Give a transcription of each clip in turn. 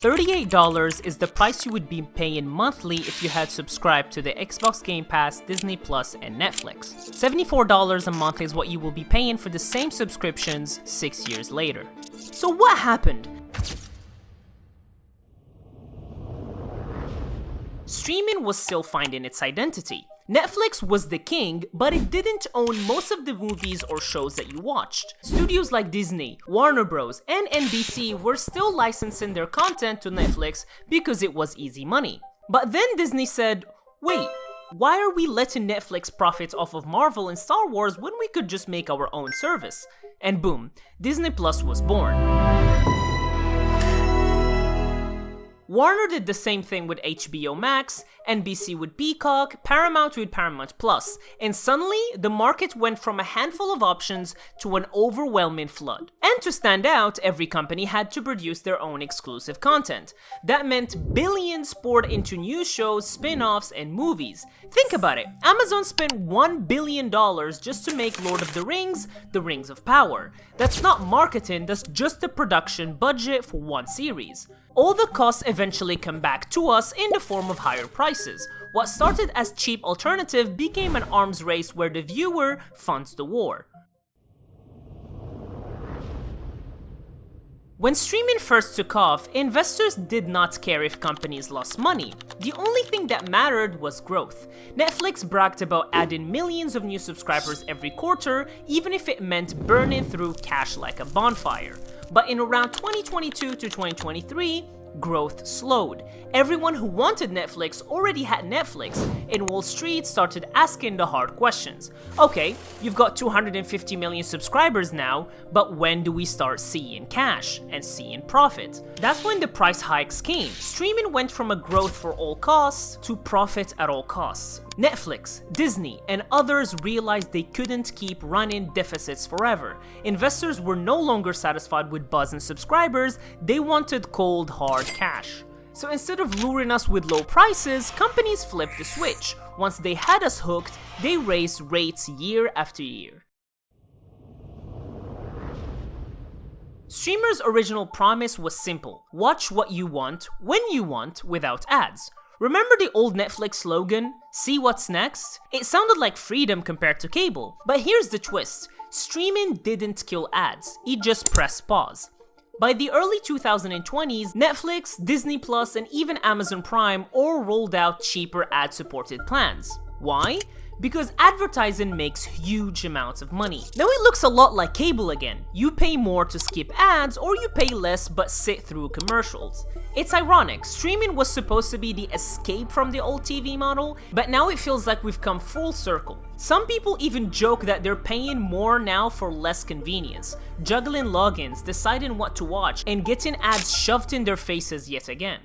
$38 is the price you would be paying monthly if you had subscribed to the Xbox Game Pass, Disney Plus, and Netflix. $74 a month is what you will be paying for the same subscriptions 6 years later. So what happened? Streaming was still finding its identity. Netflix was the king, but it didn't own most of the movies or shows that you watched. Studios like Disney, Warner Bros, and NBC were still licensing their content to Netflix because it was easy money. But then Disney said, wait, why are we letting Netflix profit off of Marvel and Star Wars when we could just make our own service? And boom, Disney Plus was born. Warner did the same thing with HBO Max, NBC with Peacock, Paramount with Paramount Plus, and suddenly the market went from a handful of options to an overwhelming flood. And to stand out, every company had to produce their own exclusive content. That meant billions poured into new shows, spin-offs, and movies. Think about it, Amazon spent $1 billion just to make Lord of the Rings of Power. That's not marketing, that's just the production budget for one series. All the costs eventually come back to us in the form of higher prices. What started as cheap alternative became an arms race where the viewer funds the war. When streaming first took off, investors did not care if companies lost money. The only thing that mattered was growth. Netflix bragged about adding millions of new subscribers every quarter, even if it meant burning through cash like a bonfire. But in around 2022 to 2023, growth slowed. Everyone who wanted Netflix already had Netflix, and Wall Street started asking the hard questions. Okay, you've got 250 million subscribers now, but when do we start seeing cash and seeing profit? That's when the price hikes came. Streaming went from a growth for all costs to profit at all costs. Netflix, Disney, and others realized they couldn't keep running deficits forever. Investors were no longer satisfied with buzz and subscribers, they wanted cold, hard cash. So instead of luring us with low prices, companies flipped the switch. Once they had us hooked, they raised rates year after year. Streamers' original promise was simple: watch what you want, when you want, without ads. Remember the old Netflix slogan, "See what's next"? It sounded like freedom compared to cable, but here's the twist. Streaming didn't kill ads, it just pressed pause. By the early 2020s, Netflix, Disney Plus, and even Amazon Prime all rolled out cheaper ad-supported plans. Why? Because advertising makes huge amounts of money. Now it looks a lot like cable again. You pay more to skip ads, or you pay less but sit through commercials. It's ironic, streaming was supposed to be the escape from the old TV model, but now it feels like we've come full circle. Some people even joke that they're paying more now for less convenience, juggling logins, deciding what to watch, and getting ads shoved in their faces yet again.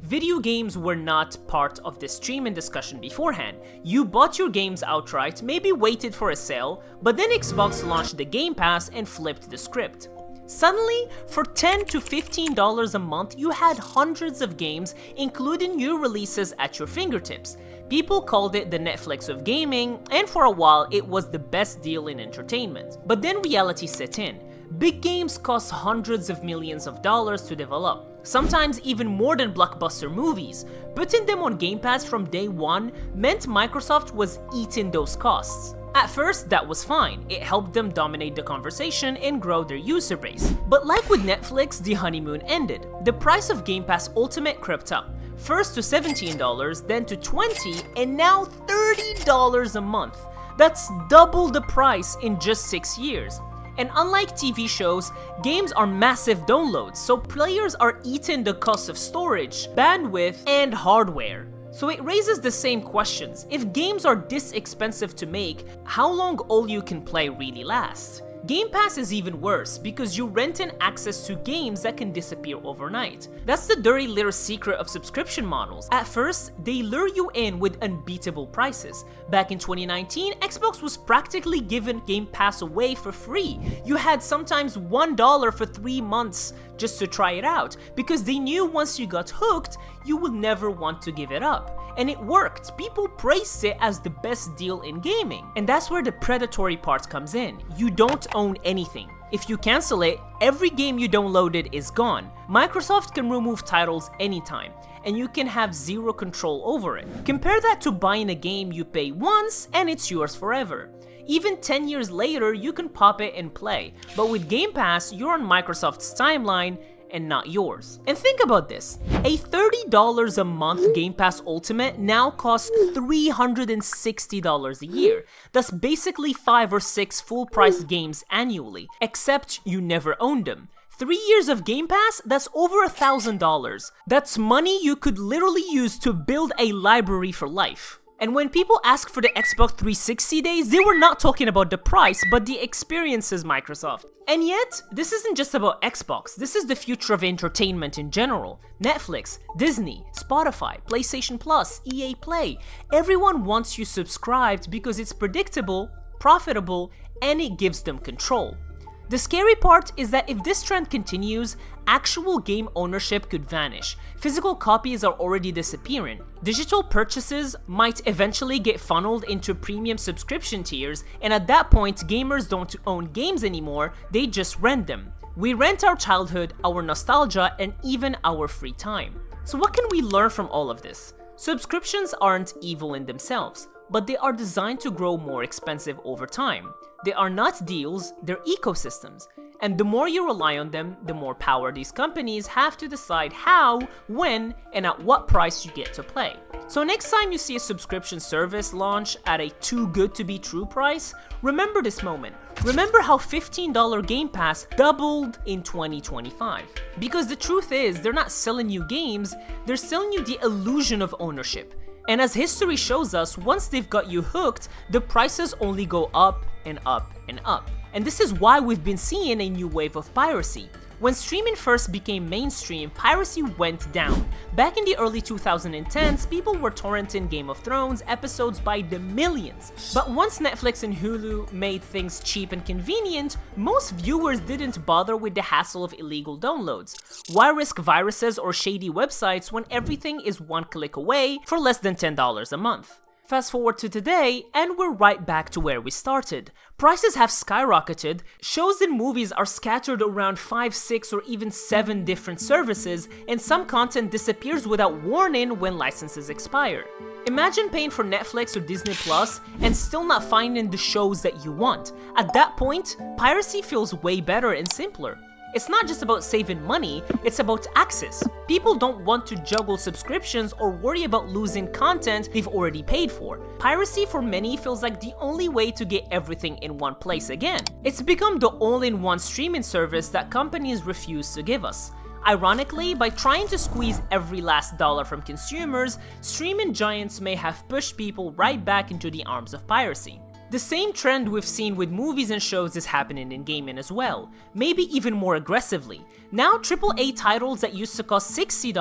Video games were not part of the streaming discussion beforehand. You bought your games outright, maybe waited for a sale, but then Xbox launched the Game Pass and flipped the script. Suddenly, for $10 to $15 a month, you had hundreds of games, including new releases at your fingertips. People called it the Netflix of gaming, and for a while it was the best deal in entertainment. But then reality set in. Big games cost hundreds of millions of dollars to develop, sometimes even more than blockbuster movies. Putting them on Game Pass from day one meant Microsoft was eating those costs. At first, that was fine. It helped them dominate the conversation and grow their user base. But like with Netflix, the honeymoon ended. The price of Game Pass Ultimate crept up. First to $17, then to $20, and now $30 a month. That's double the price in just 6 years. And unlike TV shows, games are massive downloads, so players are eating the cost of storage, bandwidth, and hardware. So it raises the same questions. If games are this expensive to make, how long all you can play really lasts? Game Pass is even worse because you rent in access to games that can disappear overnight. That's the dirty little secret of subscription models. At first, they lure you in with unbeatable prices. Back in 2019, Xbox was practically giving Game Pass away for free. You had sometimes $1 for 3 months just to try it out, because they knew once you got hooked, you would never want to give it up. And it worked. People praised it as the best deal in gaming. And that's where the predatory part comes in. You don't own anything. If you cancel it, every game you downloaded is gone. Microsoft can remove titles anytime, and you can have zero control over it. Compare that to buying a game you pay once and it's yours forever. Even 10 years later, you can pop it and play, but with Game Pass, you're on Microsoft's timeline and not yours. And think about this, a $30 a month Game Pass Ultimate now costs $360 a year. That's basically 5 or 6 full-price games annually, except you never owned them. 3 years of Game Pass, that's over $1,000. That's money you could literally use to build a library for life. And when people ask for the Xbox 360 days, they were not talking about the price, but the experiences, Microsoft. And yet, this isn't just about Xbox, this is the future of entertainment in general. Netflix, Disney, Spotify, PlayStation Plus, EA Play. Everyone wants you subscribed because it's predictable, profitable, and it gives them control. The scary part is that if this trend continues, actual game ownership could vanish. Physical copies are already disappearing. Digital purchases might eventually get funneled into premium subscription tiers, and at that point, gamers don't own games anymore, they just rent them. We rent our childhood, our nostalgia, and even our free time. So what can we learn from all of this? Subscriptions aren't evil in themselves, but they are designed to grow more expensive over time. They are not deals, they're ecosystems. And the more you rely on them, the more power these companies have to decide how, when, and at what price you get to play. So next time you see a subscription service launch at a too good to be true price, remember this moment. Remember how $15 Game Pass doubled in 2025. Because the truth is, they're not selling you games, they're selling you the illusion of ownership. And as history shows us, once they've got you hooked, the prices only go up and up and up. And this is why we've been seeing a new wave of piracy. When streaming first became mainstream, piracy went down. Back in the early 2010s, people were torrenting Game of Thrones episodes by the millions. But once Netflix and Hulu made things cheap and convenient, most viewers didn't bother with the hassle of illegal downloads. Why risk viruses or shady websites when everything is one click away for less than $10 a month? Fast forward to today, and we're right back to where we started. Prices have skyrocketed, shows and movies are scattered around 5, 6, or even 7 different services, and some content disappears without warning when licenses expire. Imagine paying for Netflix or Disney Plus and still not finding the shows that you want. At that point, piracy feels way better and simpler. It's not just about saving money, it's about access. People don't want to juggle subscriptions or worry about losing content they've already paid for. Piracy for many feels like the only way to get everything in one place again. It's become the all-in-one streaming service that companies refuse to give us. Ironically, by trying to squeeze every last dollar from consumers, streaming giants may have pushed people right back into the arms of piracy. The same trend we've seen with movies and shows is happening in gaming as well, maybe even more aggressively. Now AAA titles that used to cost $60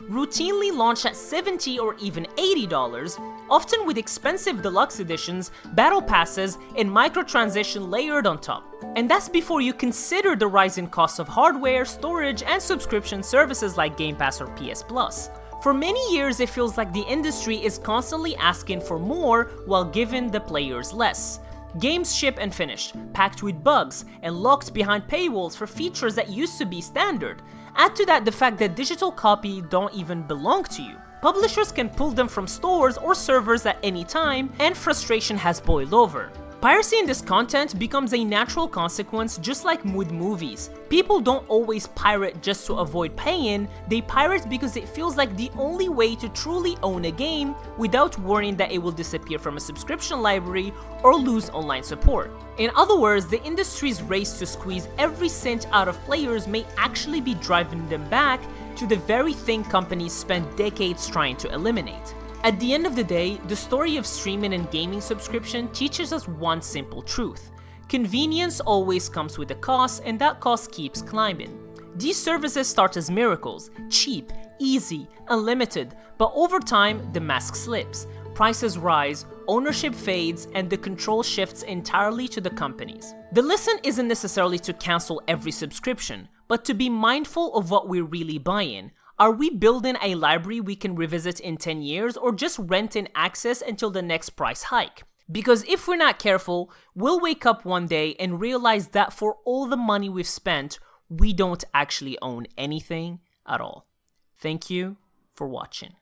routinely launch at $70 or even $80, often with expensive deluxe editions, battle passes, and microtransaction layered on top. And that's before you consider the rising costs of hardware, storage, and subscription services like Game Pass or PS Plus. For many years, it feels like the industry is constantly asking for more while giving the players less. Games ship and finish, packed with bugs, and locked behind paywalls for features that used to be standard. Add to that the fact that digital copies don't even belong to you. Publishers can pull them from stores or servers at any time, and frustration has boiled over. Piracy in this content becomes a natural consequence, just like with movies. People don't always pirate just to avoid paying, they pirate because it feels like the only way to truly own a game without worrying that it will disappear from a subscription library or lose online support. In other words, the industry's race to squeeze every cent out of players may actually be driving them back to the very thing companies spent decades trying to eliminate. At the end of the day, the story of streaming and gaming subscription teaches us one simple truth. Convenience always comes with a cost, and that cost keeps climbing. These services start as miracles, cheap, easy, unlimited, but over time, the mask slips. Prices rise, ownership fades, and the control shifts entirely to the companies. The lesson isn't necessarily to cancel every subscription, but to be mindful of what we're really buying. Are we building a library we can revisit in 10 years or just renting access until the next price hike? Because if we're not careful, we'll wake up one day and realize that for all the money we've spent, we don't actually own anything at all. Thank you for watching.